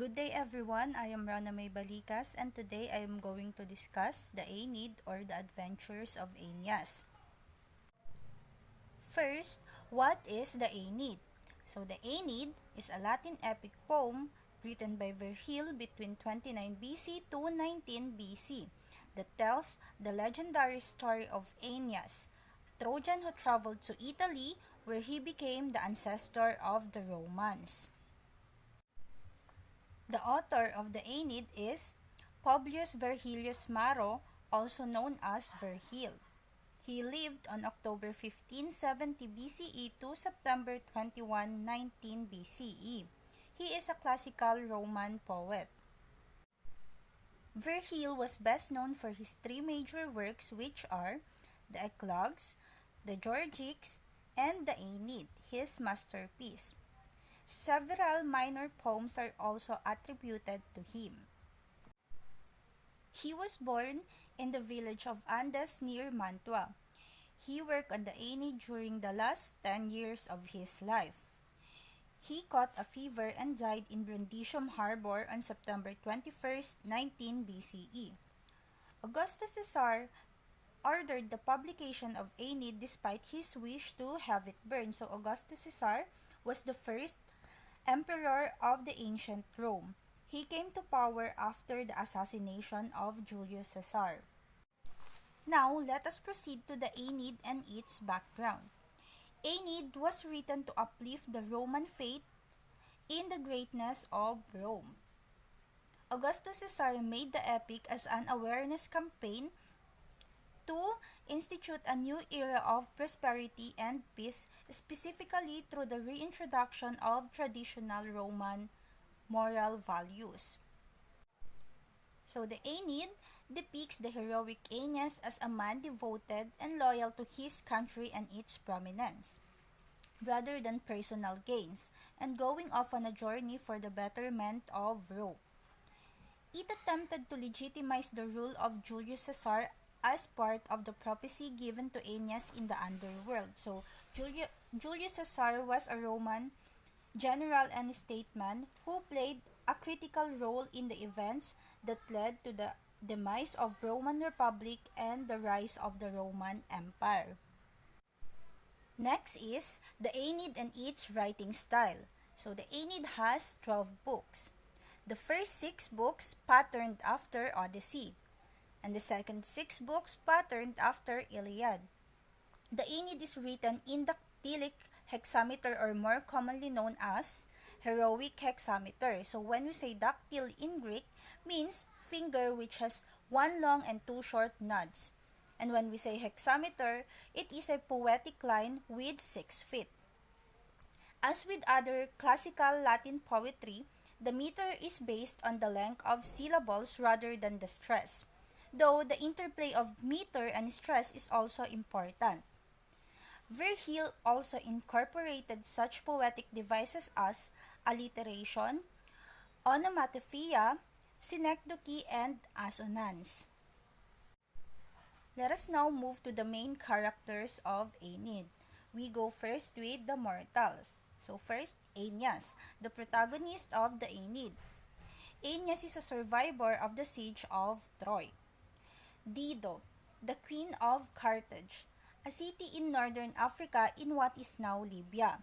Good day everyone, I am Rana May Balikas and today I am going to discuss the Aeneid or the Adventures of Aeneas. First, what is the Aeneid? So the Aeneid is a Latin epic poem written by Virgil between 29 BC to 19 BC that tells the legendary story of Aeneas, a Trojan who traveled to Italy where he became the ancestor of the Romans. The author of the Aeneid is Publius Vergilius Maro, also known as Virgil. He lived on October 15, 70 BCE to September 21, 19 BCE. He is a classical Roman poet. Virgil was best known for his three major works, which are the Eclogues, the Georgics, and the Aeneid, his masterpiece. Several minor poems are also attributed to him. He was born in the village of Andes near Mantua. He worked on the Aeneid during the last 10 years of his life. He caught a fever and died in Brundisium Harbor on September 21, 19 BCE. Augustus Caesar ordered the publication of Aeneid despite his wish to have it burned. So Augustus Caesar was the first emperor of the ancient Rome. He came to power after the assassination of Julius Caesar. Now, let us proceed to the Aeneid and its background. Aeneid was written to uplift the Roman faith in the greatness of Rome. Augustus Caesar made the epic as an awareness campaign to institute a new era of prosperity and peace, specifically through the reintroduction of traditional Roman moral values. So the Aeneid depicts the heroic Aeneas as a man devoted and loyal to his country and its prominence, rather than personal gains, and going off on a journey for the betterment of Rome. It attempted to legitimize the rule of Julius Caesar as part of the prophecy given to Aeneas in the underworld. So, Julius Caesar was a Roman general and statesman who played a critical role in the events that led to the demise of Roman Republic and the rise of the Roman Empire. Next is the Aeneid and its writing style. So the Aeneid has 12 books. The first 6 books patterned after Odyssey, and the second 6 books patterned after Iliad. The Aeneid is written in dactylic hexameter, or more commonly known as heroic hexameter. So when we say dactyl in Greek, means finger which has 1 long and 2 short nods. And when we say hexameter, it is a poetic line with 6 feet. As with other classical Latin poetry, the meter is based on the length of syllables rather than the stress, though the interplay of meter and stress is also important. Virgil also incorporated such poetic devices as alliteration, onomatopoeia, synecdoche, and assonance. Let us now move to the main characters of Aeneid. We go first with the mortals. So first, Aeneas, the protagonist of the Aeneid. Aeneas is a survivor of the siege of Troy. Dido, the queen of Carthage, a city in northern Africa in what is now Libya.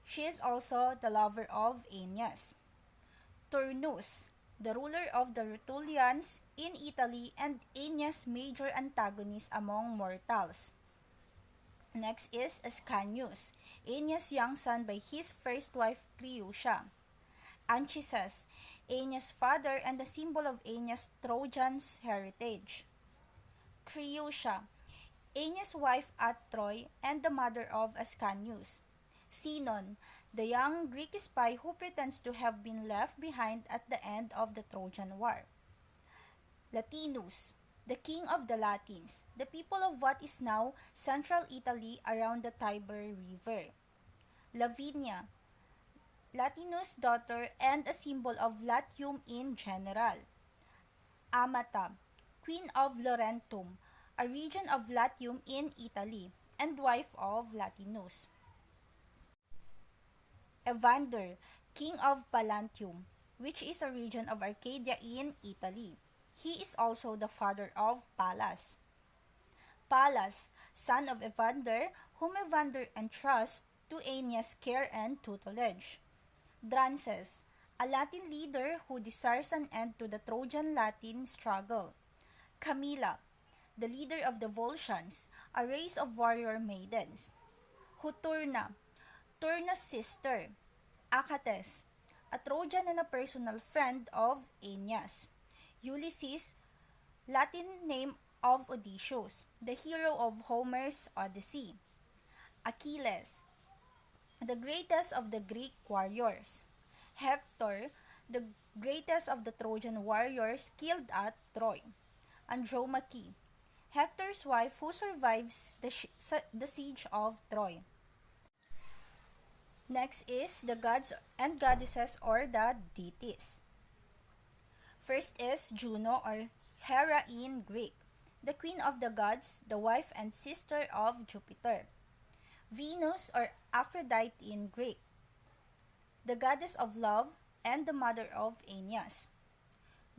She is also the lover of Aeneas. Turnus, the ruler of the Rutulians in Italy and Aeneas' major antagonist among mortals. Next is Ascanius, Aeneas' young son by his first wife Creusa. Anchises, Aeneas' father and the symbol of Aeneas' Trojan's heritage. Creusa, Aeneas' wife at Troy and the mother of Ascanius. Sinon, the young Greek spy who pretends to have been left behind at the end of the Trojan War. Latinus, the king of the Latins, the people of what is now central Italy around the Tiber River. Lavinia, Latinus' daughter and a symbol of Latium in general. Amata, queen of Laurentum, a region of Latium in Italy, and wife of Latinus. Evander, king of Pallantium, which is a region of Arcadia in Italy. He is also the father of Pallas. Pallas, son of Evander, whom Evander entrusts to Aeneas' care and tutelage. Drances, a Latin leader who desires an end to the Trojan-Latin struggle. Camilla, the leader of the Volscians, a race of warrior maidens. Juturna, Turnus' sister. Achates, a Trojan and a personal friend of Aeneas. Ulysses, Latin name of Odysseus, the hero of Homer's Odyssey. Achilles, the greatest of the Greek warriors. Hector, the greatest of the Trojan warriors killed at Troy. Andromache, Hector's wife who survives the siege of Troy. Next is the gods and goddesses or the deities. First is Juno or Hera in Greek, the queen of the gods, the wife and sister of Jupiter. Venus or Aphrodite in Greek, the goddess of love and the mother of Aeneas.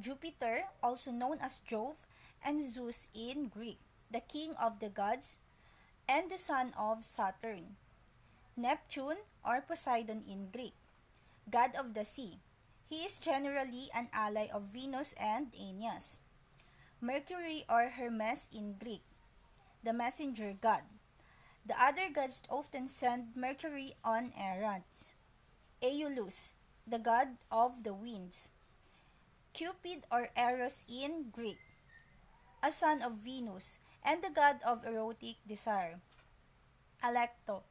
Jupiter, also known as Jove, and Zeus in Greek, the king of the gods and the son of Saturn. Neptune or Poseidon in Greek, god of the sea. He is generally an ally of Venus and Aeneas. Mercury or Hermes in Greek, the messenger god. The other gods often send Mercury on errands. Aeolus, the god of the winds. Cupid or Eros in Greek, a son of Venus and the god of erotic desire. Alecto,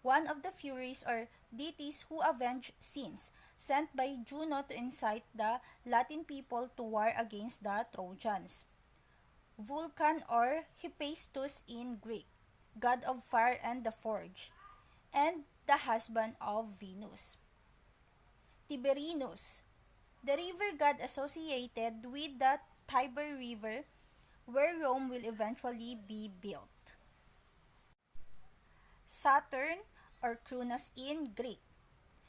one of the Furies or deities who avenge sins, sent by Juno to incite the Latin people to war against the Trojans. Vulcan or Hephaestus in Greek, god of fire and the forge, and the husband of Venus. Tiberinus, the river god associated with the Tiber River, where Rome will eventually be built. Saturn or Cronus in Greek,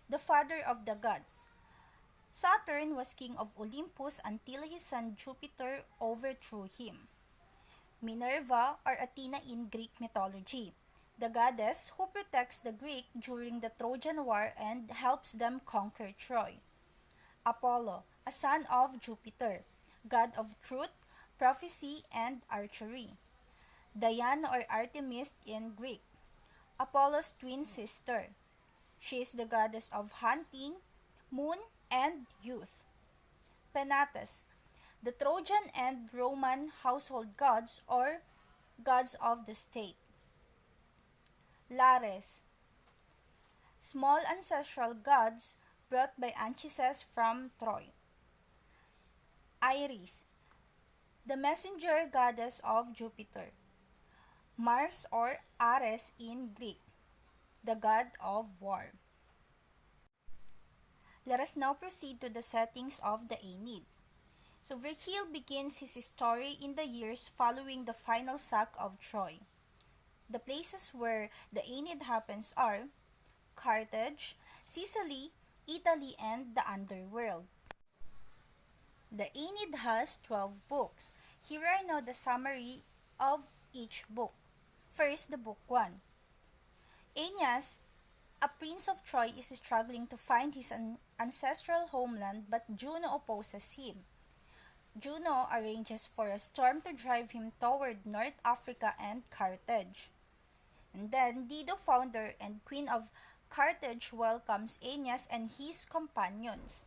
the father of the gods. Saturn was king of Olympus until his son Jupiter overthrew him. Minerva or Athena in Greek mythology, the goddess who protects the Greek during the Trojan War and helps them conquer Troy. Apollo, a son of Jupiter, god of truth, prophecy, and archery. Diana or Artemis in Greek, Apollo's twin sister. She is the goddess of hunting, moon, and youth. Penates, the Trojan and Roman household gods or gods of the state. Lares, small ancestral gods brought by Anchises from Troy. Iris, the messenger goddess of Jupiter. Mars or Ares in Greek, the god of war. Let us now proceed to the settings of the Aeneid. So Virgil begins his story in the years following the final sack of Troy. The places where the Aeneid happens are Carthage, Sicily, Italy, and the underworld. The Aeneid has 12 books. Here are now the summary of each book. First, the book 1. Aeneas, a prince of Troy, is struggling to find his ancestral homeland, but Juno opposes him. Juno arranges for a storm to drive him toward North Africa and Carthage. And then Dido, founder and queen of Carthage, welcomes Aeneas and his companions.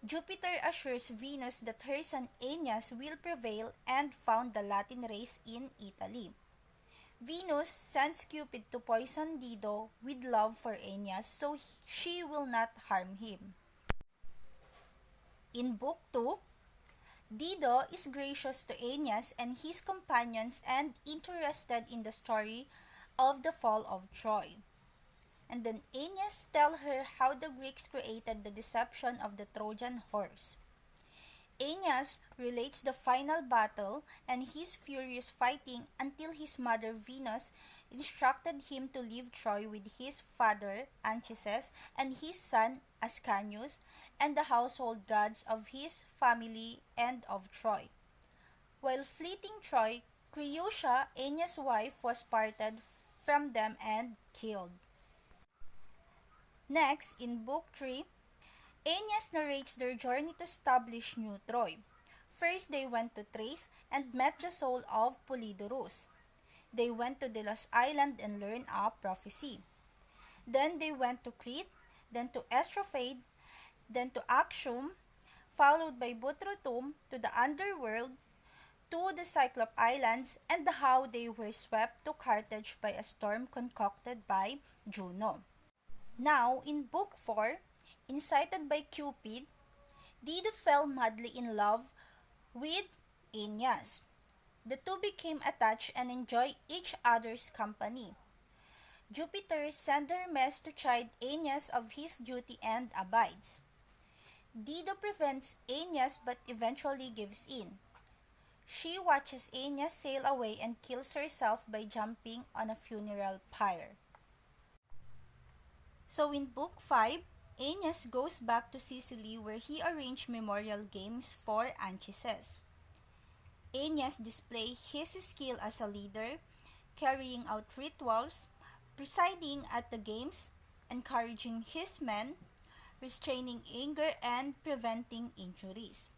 Jupiter assures Venus that her son Aeneas will prevail and found the Latin race in Italy. Venus sends Cupid to poison Dido with love for Aeneas so she will not harm him. In Book 2, Dido is gracious to Aeneas and his companions and interested in the story of the fall of Troy. And then Aeneas tells her how the Greeks created the deception of the Trojan horse. Aeneas relates the final battle and his furious fighting until his mother Venus instructed him to leave Troy with his father Anchises and his son Ascanius and the household gods of his family and of Troy. While fleeing Troy, Creusa, Aeneas' wife, was parted from them and killed. Next, in Book 3, Aeneas narrates their journey to establish New Troy. First, they went to Thrace and met the soul of Polydorus. They went to Delos Island and learned a prophecy. Then they went to Crete, then to Estrophade, then to Actium, followed by Butrotum to the underworld, to the Cyclop Islands, and how they were swept to Carthage by a storm concocted by Juno. Now, in Book 4, incited by Cupid, Dido fell madly in love with Aeneas. The two became attached and enjoyed each other's company. Jupiter sent Hermes to chide Aeneas of his duty and abides. Dido prevents Aeneas but eventually gives in. She watches Aeneas sail away and kills herself by jumping on a funeral pyre. So in Book 5, Aeneas goes back to Sicily where he arranged memorial games for Anchises. Aeneas displays his skill as a leader, carrying out rituals, presiding at the games, encouraging his men, restraining anger, and preventing injuries.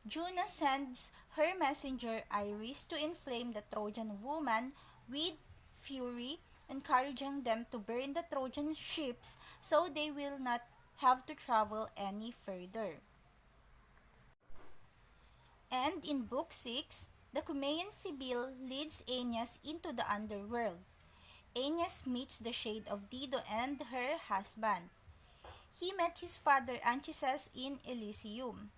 Juno sends her messenger Iris to inflame the Trojan woman with fury, encouraging them to burn the Trojan ships so they will not have to travel any further. And in Book 6, the Cumaean Sibyl leads Aeneas into the underworld. Aeneas meets the shade of Dido and her husband. He met his father Anchises in Elysium.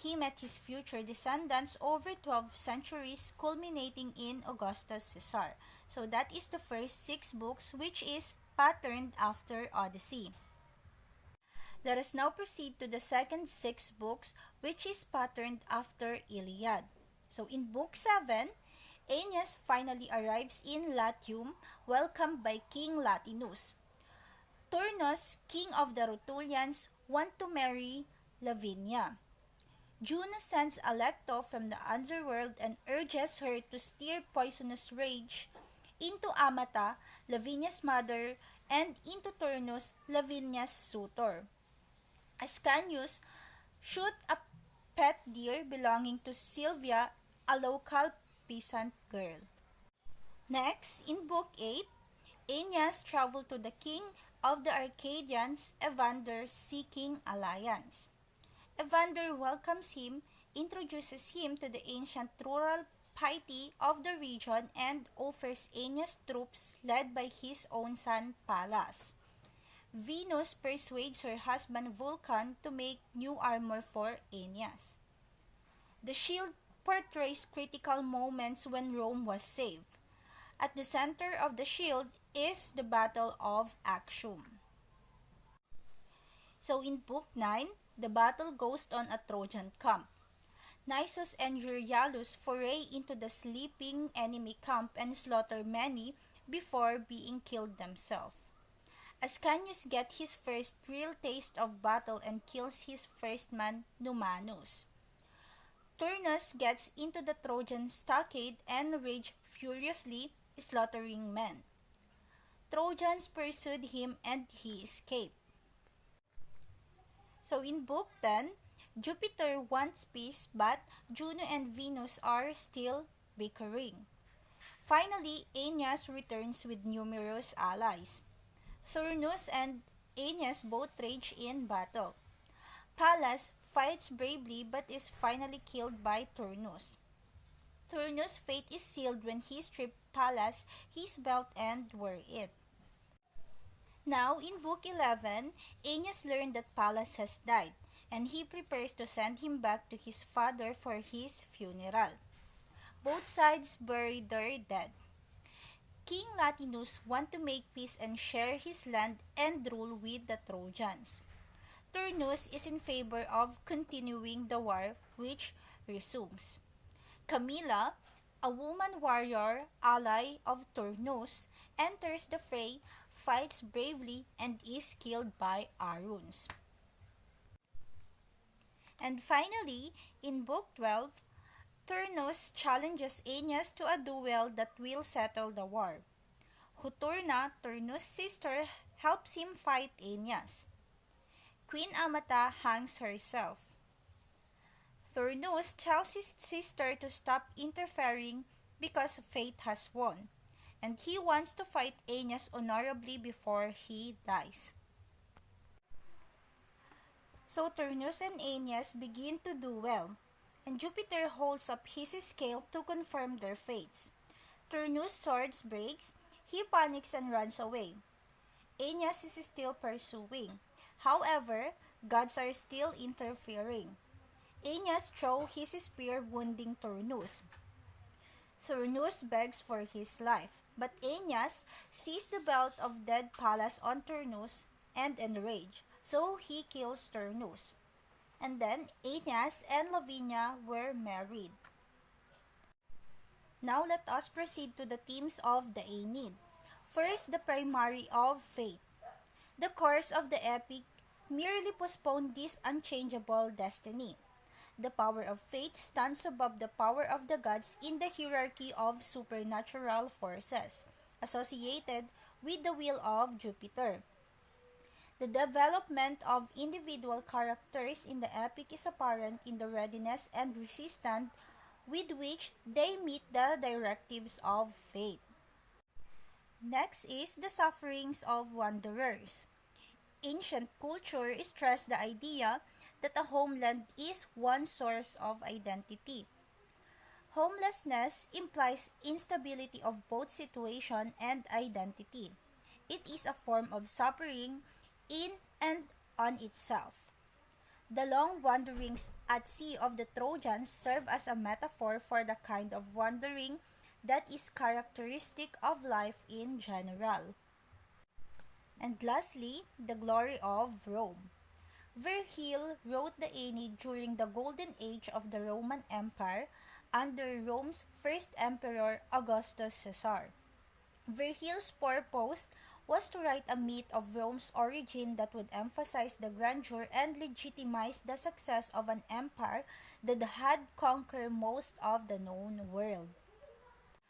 He met his future descendants over 12 centuries, culminating in Augustus Caesar. So that is the first 6 books, which is patterned after Odyssey. Let us now proceed to the second 6 books, which is patterned after Iliad. So in Book 7, Aeneas finally arrives in Latium, welcomed by King Latinus. Turnus, king of the Rutulians, wants to marry Lavinia. Juno sends Alecto from the underworld and urges her to steer poisonous rage into Amata, Lavinia's mother, and into Turnus, Lavinia's suitor. Ascanius shoots a pet deer belonging to Sylvia, a local peasant girl. Next, in Book 8, Aeneas travels to the king of the Arcadians, Evander, seeking alliance. Evander welcomes him, introduces him to the ancient rural piety of the region, and offers Aeneas troops led by his own son Pallas. Venus persuades her husband Vulcan to make new armor for Aeneas. The shield portrays critical moments when Rome was saved. At the center of the shield is the Battle of Actium. So in Book 9, the battle goes on a Trojan camp. Nisus and Euryalus foray into the sleeping enemy camp and slaughter many before being killed themselves. Ascanius gets his first real taste of battle and kills his first man, Numanus. Turnus gets into the Trojan stockade and rages furiously, slaughtering men. Trojans pursued him and he escaped. So in Book 10, Jupiter wants peace, but Juno and Venus are still bickering. Finally, Aeneas returns with numerous allies. Turnus and Aeneas both rage in battle. Pallas fights bravely but is finally killed by Turnus. Turnus' fate is sealed when he stripped Pallas his belt and wore it. Now, in Book 11, Aeneas learned that Pallas has died, and he prepares to send him back to his father for his funeral. Both sides bury their dead. King Latinus wants to make peace and share his land and rule with the Trojans. Turnus is in favor of continuing the war, which resumes. Camilla, A woman warrior, ally of Turnus, enters the fray, fights bravely, and is killed by Aruns. And finally, in Book 12, Turnus challenges Aeneas to a duel that will settle the war. Juturna, Turnus' sister, helps him fight Aeneas. Queen Amata hangs herself. Turnus tells his sister to stop interfering because fate has won, and he wants to fight Aeneas honorably before he dies. So Turnus and Aeneas begin to duel, and Jupiter holds up his scale to confirm their fates. Turnus' sword breaks, he panics and runs away. Aeneas is still pursuing. However, gods are still interfering. Aeneas throws his spear, wounding Turnus. Turnus begs for his life, but Aeneas sees the belt of dead Pallas on Turnus and enraged, so he kills Turnus. And then Aeneas and Lavinia were married. Now let us proceed to the themes of the Aeneid. First, the primary of fate. The course of the epic merely postponed this unchangeable destiny. The power of fate stands above the power of the gods in the hierarchy of supernatural forces, associated with the will of Jupiter. The development of individual characters in the epic is apparent in the readiness and resistance with which they meet the directives of fate. Next is the sufferings of wanderers. Ancient culture stressed the idea that a homeland is one source of identity. Homelessness implies instability of both situation and identity. It is a form of suffering in and on itself. The long wanderings at sea of the Trojans serve as a metaphor for the kind of wandering that is characteristic of life in general. And lastly, the glory of Rome. Virgil wrote the Aeneid during the golden age of the Roman Empire under Rome's first emperor Augustus Caesar. Virgil's purpose was to write a myth of Rome's origin that would emphasize the grandeur and legitimize the success of an empire that had conquered most of the known world.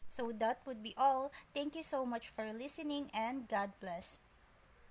So that would be all. Thank you so much for listening and God bless.